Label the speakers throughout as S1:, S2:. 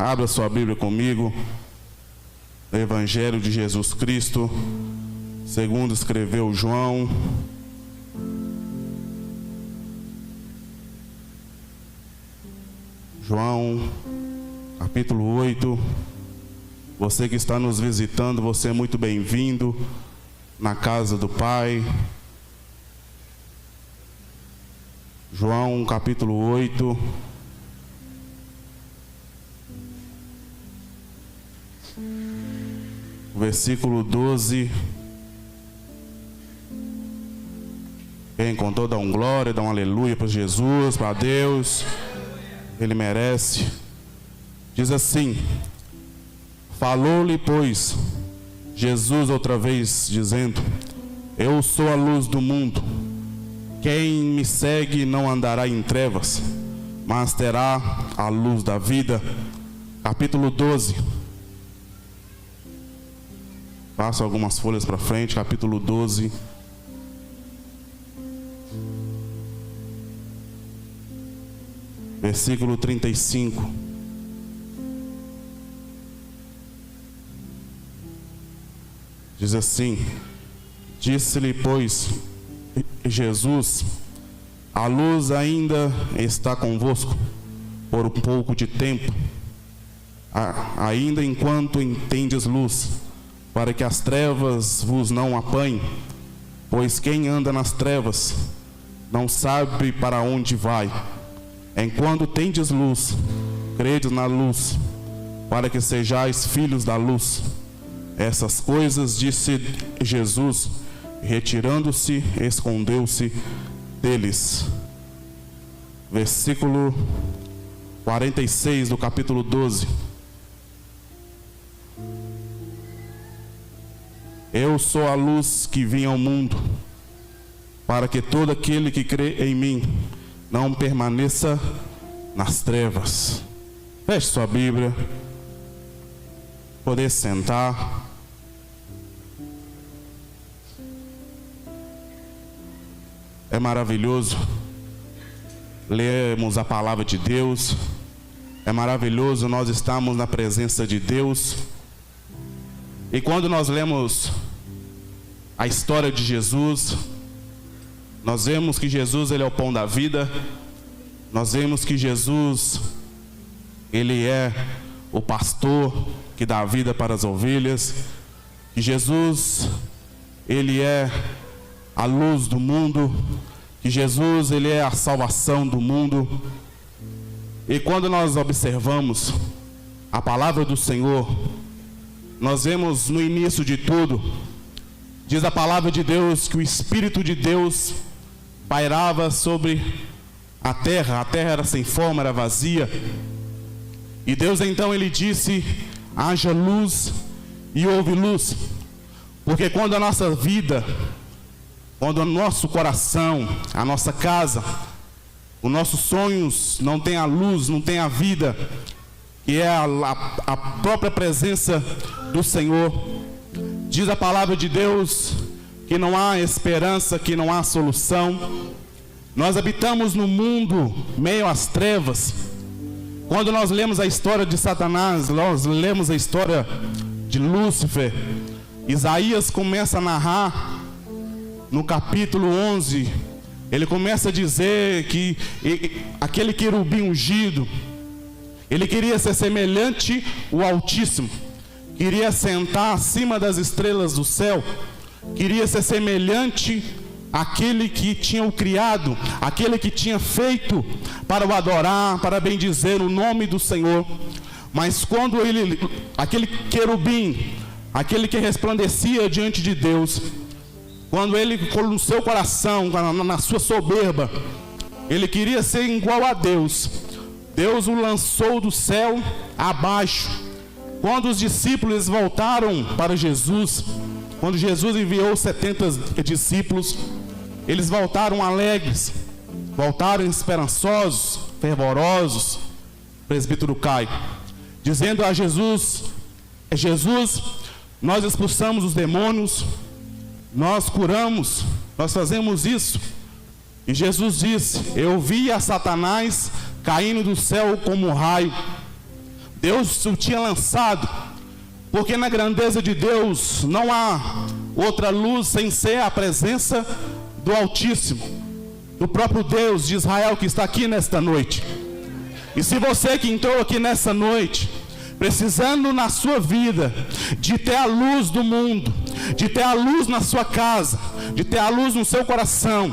S1: abra sua Bíblia comigo. O Evangelho de Jesus Cristo, segundo escreveu João. João, capítulo 8. Você que está nos visitando, você é muito bem-vindo na casa do Pai. João, capítulo 8. Versículo 12. Quem contou, dá um glória, dá um aleluia para Jesus, para Deus. Ele merece. Diz assim: falou-lhe, pois, Jesus outra vez, dizendo: eu sou a luz do mundo. Quem me segue não andará em trevas, mas terá a luz da vida. Capítulo 12. Passo algumas folhas para frente. Capítulo 12. Versículo 35. Diz assim: disse-lhe, pois, Jesus: a luz ainda está convosco por um pouco de tempo, ainda enquanto entendes luz, para que as trevas vos não apanhem. Pois quem anda nas trevas não sabe para onde vai. Enquanto tendes luz, credes na luz, para que sejais filhos da luz. Essas coisas disse Jesus, retirando-se, escondeu-se deles. Versículo 46 do capítulo 12. Eu sou a luz que vim ao mundo, para que todo aquele que crê em mim não permaneça nas trevas. Feche sua Bíblia. Poder sentar. É maravilhoso lermos a palavra de Deus. É maravilhoso nós estarmos na presença de Deus. E quando nós lemos a história de Jesus, nós vemos que Jesus, ele é o pão da vida. Nós vemos que Jesus, ele é o pastor que dá a vida para as ovelhas. Que Jesus, ele é a luz do mundo. Que Jesus, ele é a salvação do mundo. E quando nós observamos a palavra do Senhor, nós vemos no início de tudo, diz a palavra de Deus, que o Espírito de Deus pairava sobre a terra era sem forma, era vazia. E Deus então, ele disse: haja luz, e houve luz. Porque quando a nossa vida, quando o nosso coração, a nossa casa, os nossos sonhos não tem a luz, não tem a vida, que é a própria presença do Senhor, diz a palavra de Deus que não há esperança, que não há solução. Nós habitamos no mundo meio às trevas. Quando nós lemos a história de Satanás, nós lemos a história de Lúcifer, Isaías começa a narrar no capítulo 11, ele começa a dizer que aquele querubim ungido, ele queria ser semelhante ao Altíssimo, queria sentar acima das estrelas do céu, queria ser semelhante àquele que tinha o criado, aquele que tinha feito para o adorar, para bendizer o nome do Senhor. Mas quando aquele querubim, aquele que resplandecia diante de Deus, quando ele, no seu coração, na sua soberba, ele queria ser igual a Deus, Deus o lançou do céu abaixo. Quando os discípulos voltaram para Jesus, quando Jesus enviou 70 discípulos, eles voltaram alegres, voltaram esperançosos, fervorosos. Presbítero Caio, dizendo a Jesus: Jesus, nós expulsamos os demônios, nós curamos, nós fazemos isso. E Jesus disse: eu vi a Satanás caindo do céu como um raio. Deus o tinha lançado, porque na grandeza de Deus não há outra luz sem ser a presença do Altíssimo, do próprio Deus de Israel que está aqui nesta noite. E se você que entrou aqui nessa noite, precisando na sua vida de ter a luz do mundo, de ter a luz na sua casa, de ter a luz no seu coração,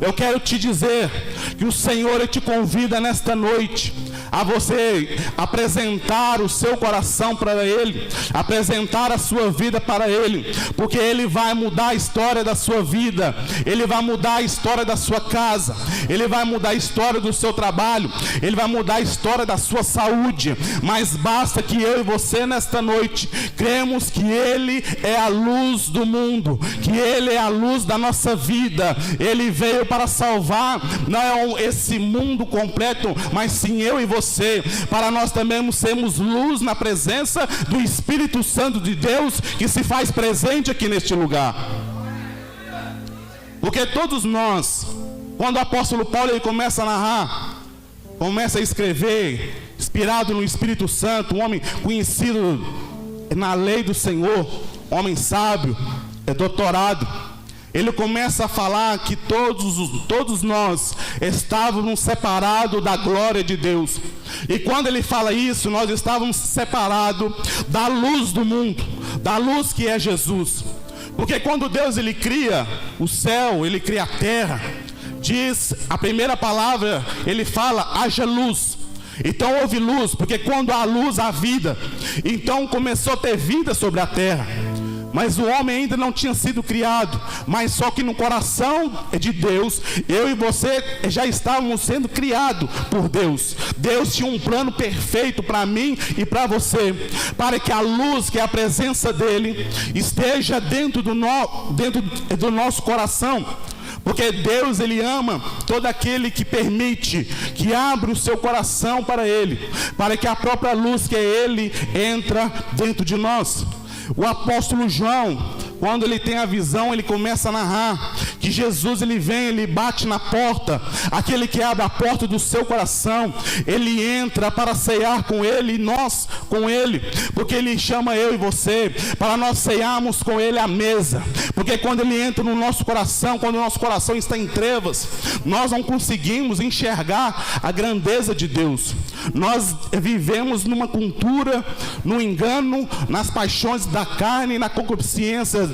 S1: eu quero te dizer que o Senhor te convida nesta noite a você apresentar o seu coração para Ele, apresentar a sua vida para Ele, porque Ele vai mudar a história da sua vida, Ele vai mudar a história da sua casa, Ele vai mudar a história do seu trabalho, Ele vai mudar a história da sua saúde. Mas basta que eu e você nesta noite cremos que Ele é a luz do mundo, que Ele é a luz da nossa vida. Ele veio para salvar não esse mundo completo, mas sim eu e você, para nós também sermos luz na presença do Espírito Santo de Deus, que se faz presente aqui neste lugar. Porque todos nós, quando o apóstolo Paulo ele começa a narrar, começa a escrever, inspirado no Espírito Santo, um homem conhecido na lei do Senhor, homem sábio, doutorado, ele começa a falar que todos nós estávamos separados da glória de Deus. E quando ele fala isso, nós estávamos separados da luz do mundo, da luz que é Jesus. Porque quando Deus ele cria o céu, ele cria a terra, diz a primeira palavra, ele fala: haja luz. Então houve luz, porque quando há luz há vida. Então começou a ter vida sobre a terra. Mas o homem ainda não tinha sido criado, mas só que no coração de Deus, eu e você já estávamos sendo criados por Deus. Deus tinha um plano perfeito para mim e para você, para que a luz, que é a presença dele, esteja dentro do nosso coração. Porque Deus ele ama todo aquele que permite, que abre o seu coração para Ele, para que a própria luz que é Ele entra dentro de nós. O apóstolo João, quando ele tem a visão, ele começa a narrar que Jesus ele vem, ele bate na porta, aquele que abre a porta do seu coração, ele entra para ceiar com ele e nós com ele, porque ele chama eu e você para nós ceiarmos com ele à mesa. Porque quando ele entra no nosso coração, quando o nosso coração está em trevas, nós não conseguimos enxergar a grandeza de Deus. Nós vivemos numa cultura, no engano, nas paixões da carne, na concupiscência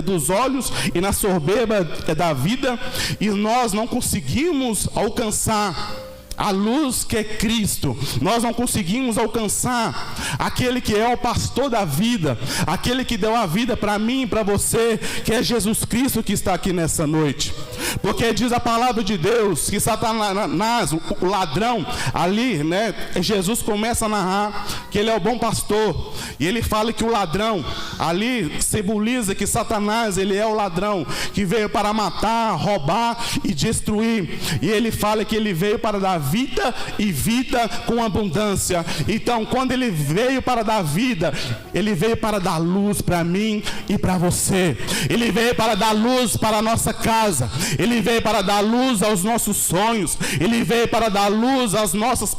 S1: dos olhos e na soberba da vida, e nós não conseguimos alcançar a luz que é Cristo. Nós não conseguimos alcançar aquele que é o pastor da vida, aquele que deu a vida para mim e para você, que é Jesus Cristo que está aqui nessa noite. Porque diz a palavra de Deus que Satanás, o ladrão, ali, né, Jesus começa a narrar que ele é o bom pastor, e ele fala que o ladrão, ali simboliza que Satanás, ele é o ladrão, que veio para matar, roubar e destruir, e ele fala que ele veio para dar vida e vida com abundância. Então quando ele veio para dar vida, ele veio para dar luz para mim e para você. Ele veio para dar luz para a nossa casa, ele veio para dar luz aos nossos sonhos, ele veio para dar luz às nossas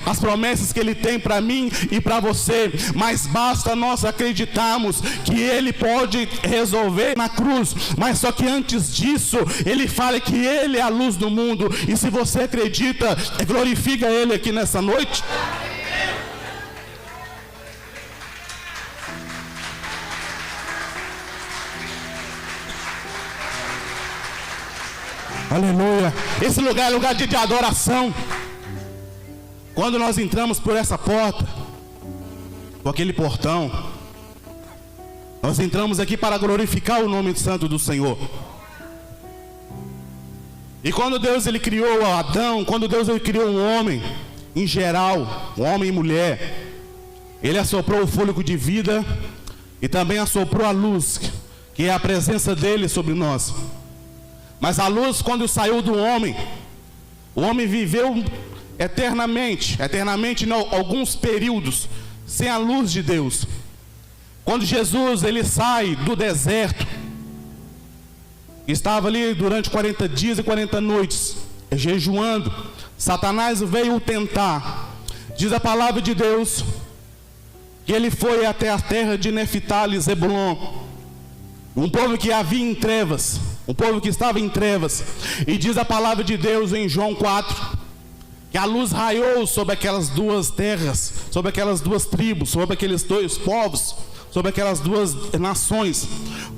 S1: as promessas que ele tem para mim e para você. Mas basta nós acreditarmos que ele pode resolver na cruz. Mas só que antes disso, ele fala que ele é a luz do mundo. E se você acredita, glorifica ele aqui nessa noite. Aleluia. Esse lugar é lugar de adoração. Quando nós entramos por essa porta, por aquele portão, nós entramos aqui para glorificar o nome santo do Senhor. E quando Deus ele criou Adão, quando Deus ele criou um homem, em geral, um homem e mulher, ele assoprou o fôlego de vida e também assoprou a luz, que é a presença dele sobre nós. Mas a luz, quando saiu do homem, o homem viveu eternamente não, alguns períodos sem a luz de Deus. Quando Jesus ele sai do deserto, estava ali durante 40 dias e 40 noites, jejuando, Satanás veio o tentar. Diz a palavra de Deus que ele foi até a terra de Neftali, Zebulon, um povo que havia em trevas, um povo que estava em trevas. E diz a palavra de Deus em João 4, que a luz raiou sobre aquelas duas terras, sobre aquelas duas tribos, sobre aqueles dois povos, sobre aquelas duas nações,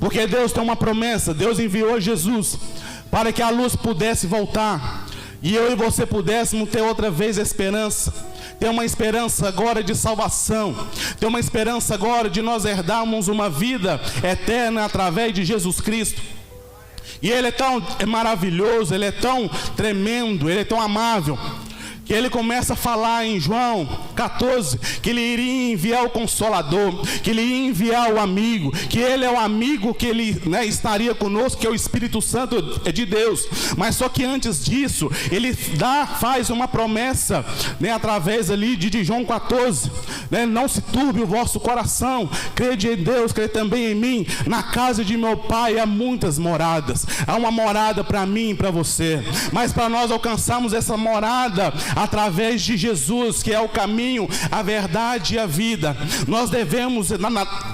S1: porque Deus tem uma promessa. Deus enviou Jesus para que a luz pudesse voltar, e eu e você pudéssemos ter outra vez esperança, ter uma esperança agora de salvação, ter uma esperança agora de nós herdarmos uma vida eterna através de Jesus Cristo. E Ele é tão maravilhoso, Ele é tão tremendo, Ele é tão amável, que Ele começa a falar em João 14, que Ele iria enviar o Consolador, que Ele ia enviar o amigo, que Ele é o amigo que Ele, estaria conosco, que é o Espírito Santo de Deus. Mas só que antes disso, Ele faz uma promessa, através ali de João 14, não se turbe o vosso coração, crede em Deus, crede também em mim. Na casa de meu Pai há muitas moradas, há uma morada para mim e para você, mas para nós alcançarmos essa morada através de Jesus, que é o caminho, a verdade e a vida, nós devemos,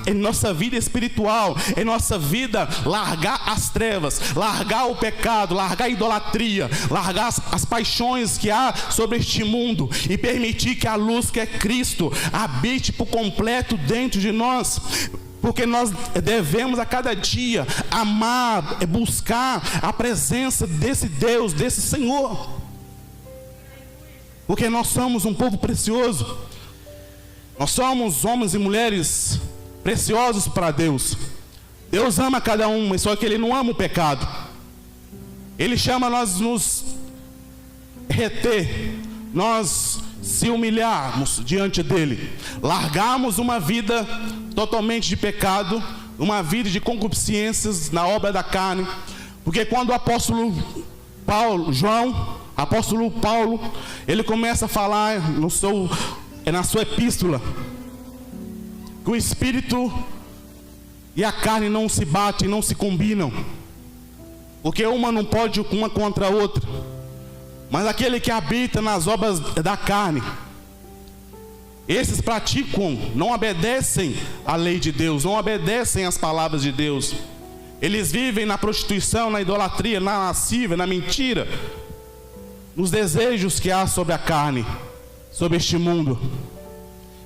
S1: em nossa vida espiritual, em nossa vida, largar as trevas, largar o pecado, largar a idolatria, largar as paixões que há sobre este mundo, e permitir que a luz, que é Cristo, habite por completo dentro de nós. Porque nós devemos a cada dia amar, buscar a presença desse Deus, desse Senhor, porque nós somos um povo precioso, nós somos homens e mulheres preciosos para Deus. Deus ama cada um, mas só que Ele não ama o pecado. Ele chama nós nos reter, nós se humilharmos diante dEle, largarmos uma vida totalmente de pecado, uma vida de concupiscências na obra da carne. Porque quando o apóstolo Paulo, ele começa a falar na sua epístola, que o Espírito e a carne não se batem, não se combinam, porque uma não pode uma contra a outra. Mas aquele que habita nas obras da carne, esses praticam, não obedecem à lei de Deus, não obedecem às palavras de Deus. Eles vivem na prostituição, na idolatria, na lascívia, na mentira, nos desejos que há sobre a carne, sobre este mundo.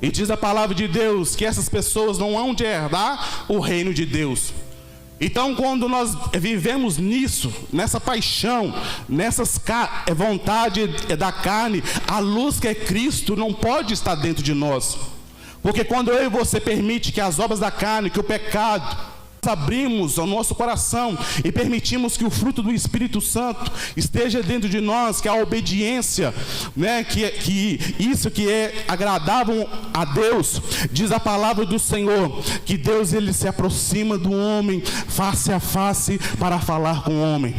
S1: E diz a palavra de Deus que essas pessoas não hão de herdar o reino de Deus. Então, quando nós vivemos nisso, nessa paixão, nessas vontade da carne, a luz que é Cristo não pode estar dentro de nós. Porque quando eu e você permite que as obras da carne, que o pecado, abrimos o nosso coração e permitimos que o fruto do Espírito Santo esteja dentro de nós, que a obediência, que isso que é agradável a Deus, diz a palavra do Senhor, que Deus, Ele se aproxima do homem face a face para falar com o homem.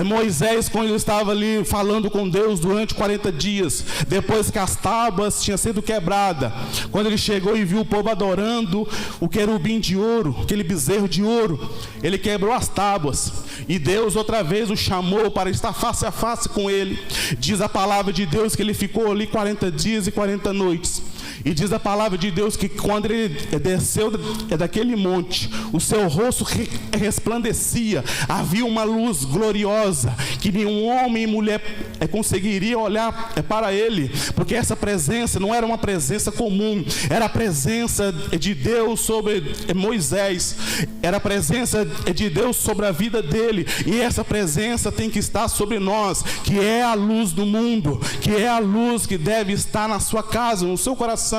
S1: Moisés, quando ele estava ali falando com Deus durante 40 dias, depois que as tábuas tinham sido quebradas, quando ele chegou e viu o povo adorando o querubim de ouro, aquele bezerro de ouro, ele quebrou as tábuas, e Deus outra vez o chamou para estar face a face com ele. Diz a palavra de Deus que ele ficou ali 40 dias e 40 noites. E diz a palavra de Deus que quando ele desceu daquele monte, o seu rosto resplandecia, havia uma luz gloriosa, que nenhum homem e mulher conseguiria olhar para ele, porque essa presença não era uma presença comum, era a presença de Deus sobre Moisés, era a presença de Deus sobre a vida dele, e essa presença tem que estar sobre nós, que é a luz do mundo, que é a luz que deve estar na sua casa, no seu coração,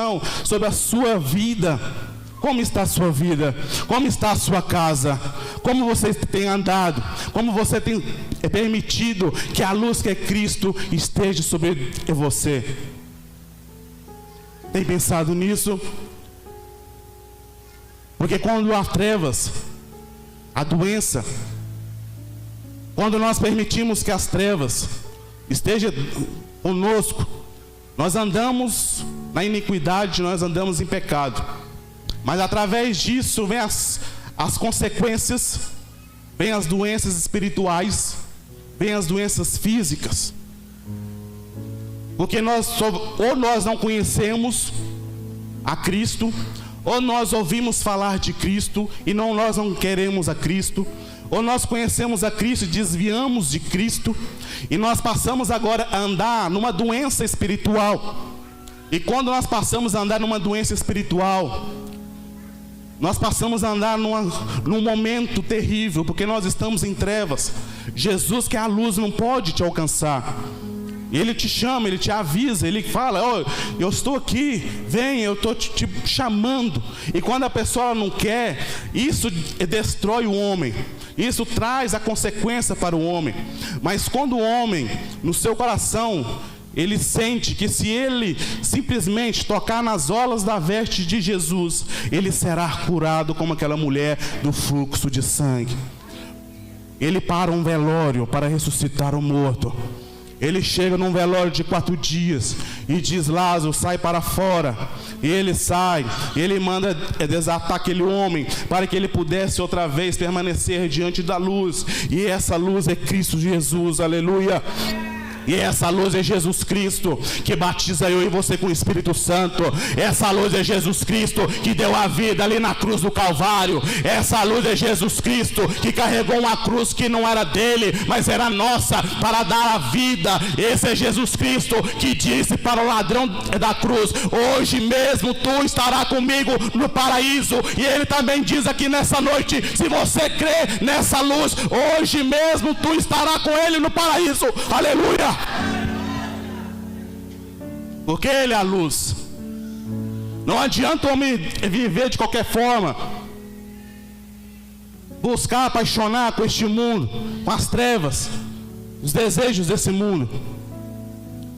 S1: sobre a sua vida. Como está a sua vida? Como está a sua casa? Como você tem andado? Como você tem permitido que a luz que é Cristo esteja sobre você? Tem pensado nisso? Porque quando há trevas, a doença, quando nós permitimos que as trevas estejam conosco, nós andamos na iniquidade, nós andamos em pecado. Mas através disso vem as consequências, vem as doenças espirituais, vem as doenças físicas. Porque ou nós não conhecemos, a Cristo, ou nós ouvimos falar de Cristo e nós não queremos a Cristo, ou nós conhecemos a Cristo e desviamos de Cristo, e nós passamos agora a andar numa doença espiritual. E quando nós passamos a andar numa doença espiritual, nós passamos a andar num momento terrível, porque nós estamos em trevas. Jesus, que é a luz, não pode te alcançar. Ele te chama, ele te avisa, ele fala: oh, eu estou aqui, vem, eu estou te chamando. E quando a pessoa não quer, isso destrói o homem, isso traz a consequência para o homem. Mas quando o homem, no seu coração, ele sente que se ele simplesmente tocar nas orlas da veste de Jesus, ele será curado como aquela mulher do fluxo de sangue. Ele para um velório para ressuscitar o morto. Ele chega num velório de 4 dias e diz: Lázaro, sai para fora. E ele sai, e ele manda desatar aquele homem para que ele pudesse outra vez permanecer diante da luz. E essa luz é Cristo Jesus, aleluia. E essa luz é Jesus Cristo, que batiza eu e você com o Espírito Santo. Essa luz é Jesus Cristo, que deu a vida ali na cruz do Calvário. Essa luz é Jesus Cristo, que carregou uma cruz que não era dele, mas era nossa, para dar a vida. Esse é Jesus Cristo, que disse para o ladrão da cruz: hoje mesmo tu estarás comigo no paraíso. E ele também diz aqui nessa noite: se você crê nessa luz, hoje mesmo tu estarás com ele no paraíso, aleluia. Porque ele é a luz. Não adianta o homem viver de qualquer forma, buscar apaixonar com este mundo, com as trevas, os desejos desse mundo.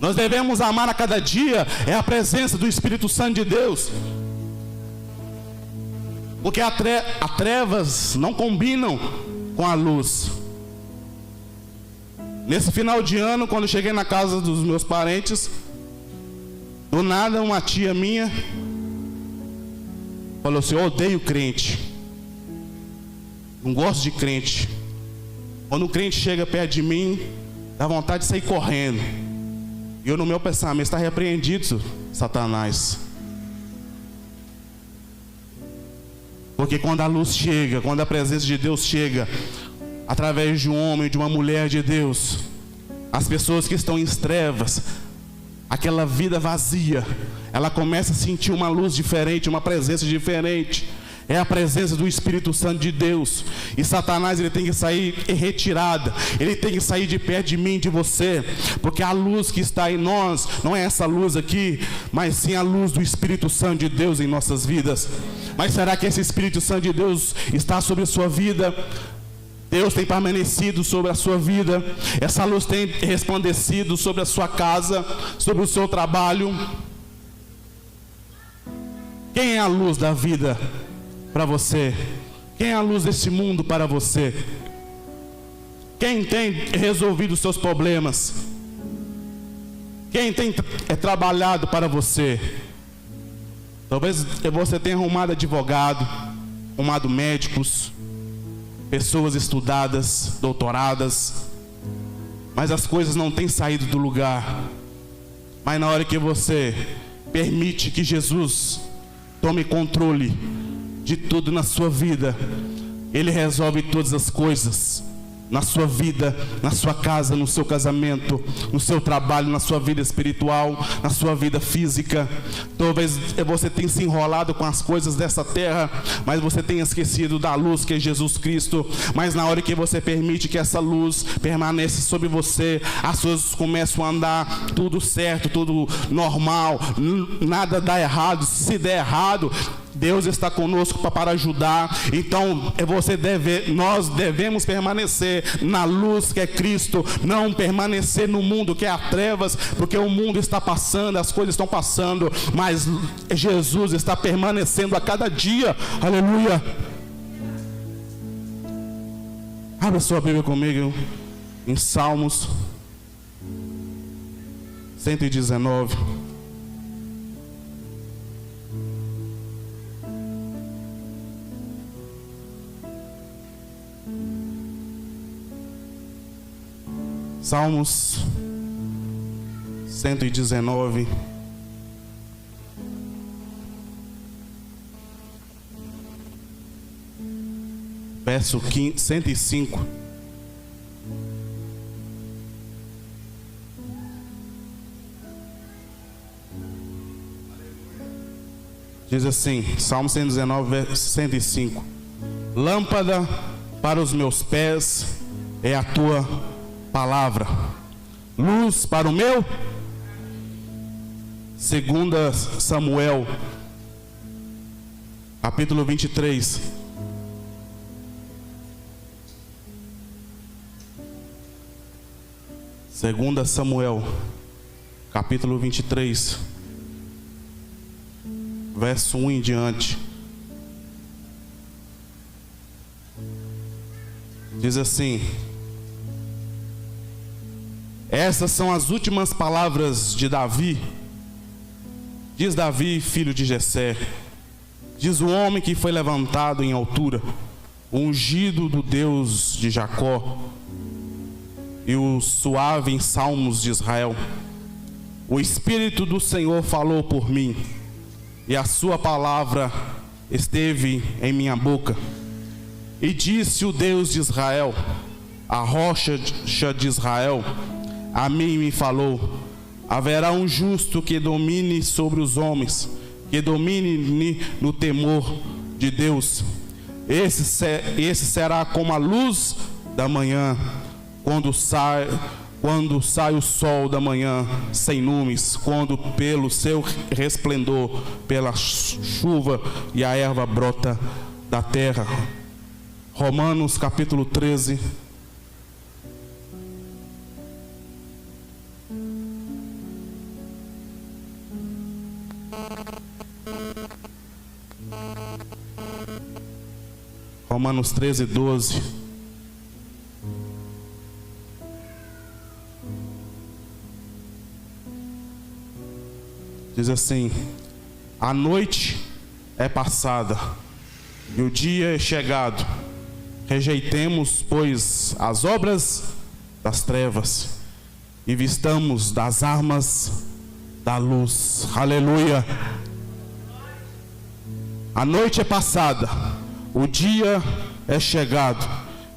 S1: Nós devemos amar a cada dia é a presença do Espírito Santo de Deus. Porque as trevas não combinam com a luz. Nesse final de ano, quando cheguei na casa dos meus parentes, do nada uma tia minha falou assim: eu odeio crente, não gosto de crente. Quando o crente chega perto de mim, dá vontade de sair correndo. E eu, no meu pensamento: está repreendido, Satanás. Porque quando a luz chega, quando a presença de Deus chega através de um homem, de uma mulher de Deus, as pessoas que estão em trevas, aquela vida vazia, ela começa a sentir uma luz diferente, uma presença diferente. É a presença do Espírito Santo de Deus. E Satanás, ele tem que sair em retirada. Ele tem que sair de perto de mim, de você. Porque a luz que está em nós não é essa luz aqui, mas sim a luz do Espírito Santo de Deus em nossas vidas. Mas será que esse Espírito Santo de Deus está sobre a sua vida? Deus tem permanecido sobre a sua vida? Essa luz tem resplandecido sobre a sua casa, sobre o seu trabalho? Quem é a luz da vida para você? Quem é a luz desse mundo para você? Quem tem resolvido os seus problemas? Quem tem trabalhado para você? Talvez você tenha arrumado advogado, arrumado médicos, pessoas estudadas, doutoradas, mas as coisas não têm saído do lugar. Mas na hora que você permite que Jesus tome controle de tudo na sua vida, Ele resolve todas as coisas na sua vida, na sua casa, no seu casamento, no seu trabalho, na sua vida espiritual, na sua vida física. Talvez você tenha se enrolado com as coisas dessa terra, mas você tenha esquecido da luz que é Jesus Cristo. Mas na hora que você permite que essa luz permaneça sobre você, as coisas começam a andar tudo certo, tudo normal, nada dá errado. Se der errado, Deus está conosco para ajudar. Então nós devemos permanecer na luz que é Cristo, não permanecer no mundo que é as trevas, porque o mundo está passando, as coisas estão passando, mas Jesus está permanecendo a cada dia, aleluia. Abra sua Bíblia comigo em Salmos 119. Salmos 119. verso 105. Diz assim, Salmo 119, verso 105. Lâmpada para os meus pés é a tua palavra, luz para o meu. 2 Samuel, capítulo 23. Segunda Samuel, capítulo 23, verso 1 em diante. Diz assim: essas são as últimas palavras de Davi. Diz Davi, filho de Jessé, diz o homem que foi levantado em altura, o ungido do Deus de Jacó, e o suave em salmos de Israel. O Espírito do Senhor falou por mim, e a sua palavra esteve em minha boca. E disse o Deus de Israel, a rocha de Israel, a mim me falou: haverá um justo que domine sobre os homens, que domine no temor de Deus. Esse será como a luz da manhã, quando sai o sol da manhã sem nuvens, quando pelo seu resplendor, pela chuva e a erva brota da terra. Romanos capítulo 13. Romanos 13, 12. Diz assim: a noite é passada e o dia é chegado. Rejeitemos, pois, as obras das trevas e vistamos das armas da luz. Aleluia. A noite é passada, o dia é chegado.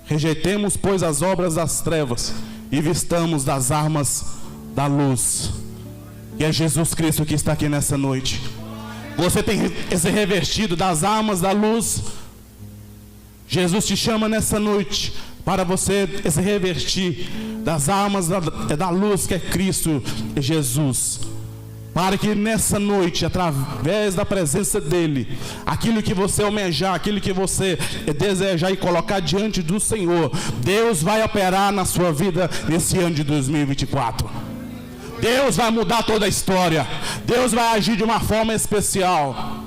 S1: Rejeitemos, pois, as obras das trevas e vistamos das armas da luz, que é Jesus Cristo que está aqui nessa noite. Você tem se revestido das armas da luz. Jesus te chama nessa noite para você se revestir das armas da luz, que é Cristo Jesus, para que nessa noite, através da presença dEle, aquilo que você almejar, aquilo que você desejar e colocar diante do Senhor, Deus vai operar na sua vida nesse ano de 2024. Deus vai mudar toda a história. Deus vai agir de uma forma especial.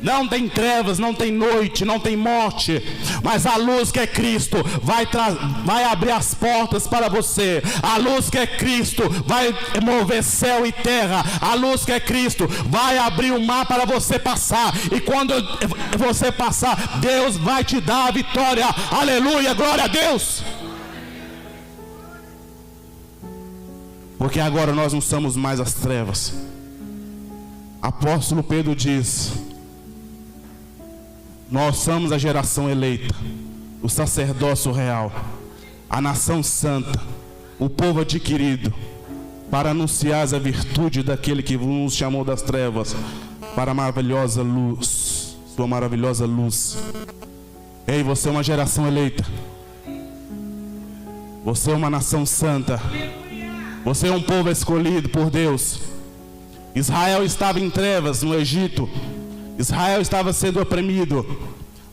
S1: Não tem trevas, não tem noite, não tem morte, mas a luz que é Cristo vai abrir as portas para você. A luz que é Cristo vai mover céu e terra. A luz que é Cristo vai abrir o mar para você passar. E quando você passar, Deus vai te dar a vitória. Aleluia, glória a Deus. Porque agora nós não somos mais as trevas. Apóstolo Pedro diz: nós somos a geração eleita, o sacerdócio real, a nação santa, o povo adquirido, para anunciar a virtude daquele que nos chamou das trevas para a maravilhosa luz, sua maravilhosa luz. Ei, você é uma geração eleita, você é uma nação santa, você é um povo escolhido por Deus. Israel estava em trevas no Egito. Israel estava sendo oprimido,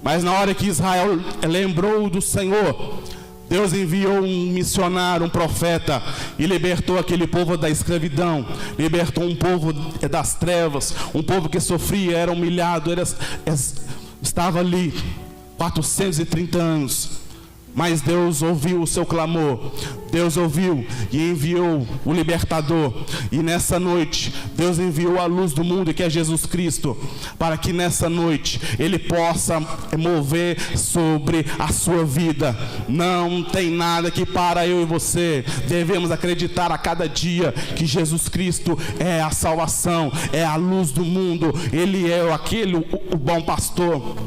S1: mas na hora que Israel lembrou do Senhor, Deus enviou um missionário, um profeta, e libertou aquele povo da escravidão, libertou um povo das trevas, um povo que sofria, era humilhado, estava ali 430 anos. Mas Deus ouviu o seu clamor, Deus ouviu e enviou o libertador. E nessa noite, Deus enviou a luz do mundo, que é Jesus Cristo, para que nessa noite Ele possa mover sobre a sua vida. Não tem nada que para eu e você. Devemos acreditar a cada dia que Jesus Cristo é a salvação, é a luz do mundo. Ele é o bom pastor.